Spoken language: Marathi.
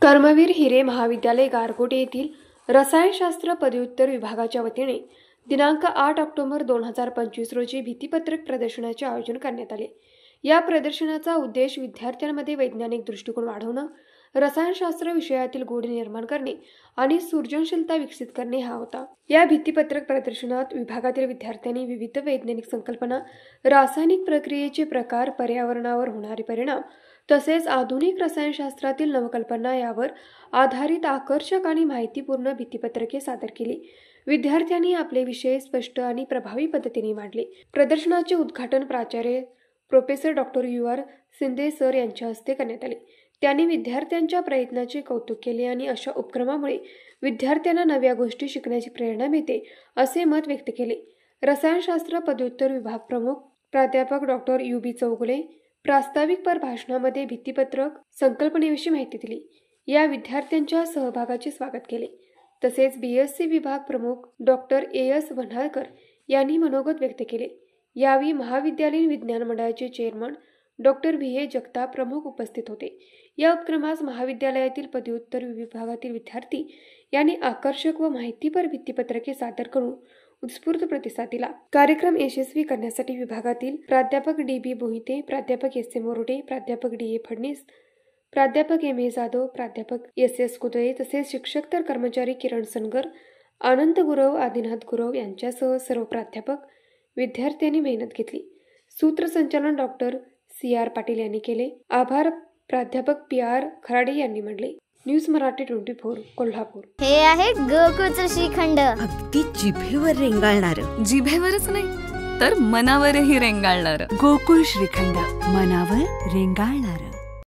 कर्मवीर हिरे महाविद्यालय गारगोटे येथील रसायनशास्त्र पदव्युत्तर विभागाच्या वतीने दिनांक 8 ऑक्टोबर 2025 रोजी भित्तिपत्रक प्रदर्शनाचे आयोजन करण्यात आले। या प्रदर्शनाचा उद्देश विद्यार्थ्यांमध्ये वैज्ञानिक दृष्टिकोन वाढवणे, रसायनशास्त्र विषयातील गोडी निर्माण करणे आणि सृजनशीलता विकसित करणे हा होता। या भित्तिपत्रक प्रदर्शनात विभागातील विद्यार्थ्यांनी विविध वैज्ञानिक संकल्पना, रासायनिक प्रक्रियेचे प्रकार, पर्यावरणावर होणारे परिणाम तसेच आधुनिक रसायनशास्त्रातील नवकल्पना यावर आधारित आकर्षक आणि माहितीपूर्ण भित्तिपत्रके सादर केली। विद्यार्थ्यांनी आपले विषय स्पष्ट आणि प्रभावी पद्धतीने मांडले। प्रदर्शनाचे उद्घाटन प्राचार्य professor doctor UR Shinde sir यांच्या हस्ते करण्यात आले। त्यांनी विद्यार्थ्यांच्या प्रयत्नाचे कौतुक केले आणि अशा उपक्रमामुळे विद्यार्थ्यांना नव्या गोष्टी शिकण्याची प्रेरणा मिळते असे मत व्यक्त केले। रसायनशास्त्र पदव्युत्तर विभाग प्रमुख प्राध्यापक डॉक्टर UB चौगुले प्रास्ताविक भाषणामध्ये भित्तिपत्रक संकल्पनेविषयी माहिती दिली। या विद्यार्थ्यांच्या सहभागाचे स्वागत केले। तसेच BSc विभाग प्रमुख डॉक्टर AS वन्हाळकर यांनी मनोगत व्यक्त केले। यावेळी महाविद्यालयीन विज्ञान मंडळाचे चेअरमन डॉक्टर VA जगताप प्रमुख उपस्थित होते। या उपक्रमास महाविद्यालयातील पदव्युत्तर विभागातील विद्यार्थी यांनी आकर्षक व माहितीपर भित्तिपत्रके सादर करून उत्स्फूर्त प्रतिसाद दिला। कार्यक्रम यशस्वी करण्यासाठी विभागातील प्राध्यापक DB बोहिते, प्राध्यापक SM मोरोटे, प्राध्यापक DA फडणीस, प्राध्यापक MA जाधव, प्राध्यापक SS कुदळे तसेच शिक्षक तर कर्मचारी किरण सनगर, आनंद गुरव, आदिनाथ गुरव यांच्यासह सर्व प्राध्यापक विद्यार्थ्यांनी मेहनत घेतली। सूत्रसंचालन डॉक्टर CR पाटील यांनी केले। आभार प्राध्यापक PR खराडे यांनी मानले। न्यूज मराठी 24 कोल्हापूर। हे आहे गोकुळचं श्रीखंड, अगदी जिभेवर रेंगाळणार। जिभेवरच नाही तर मनावरही रेंगाळणार। गोकुळ श्रीखंड, मनावर रेंगाळणार।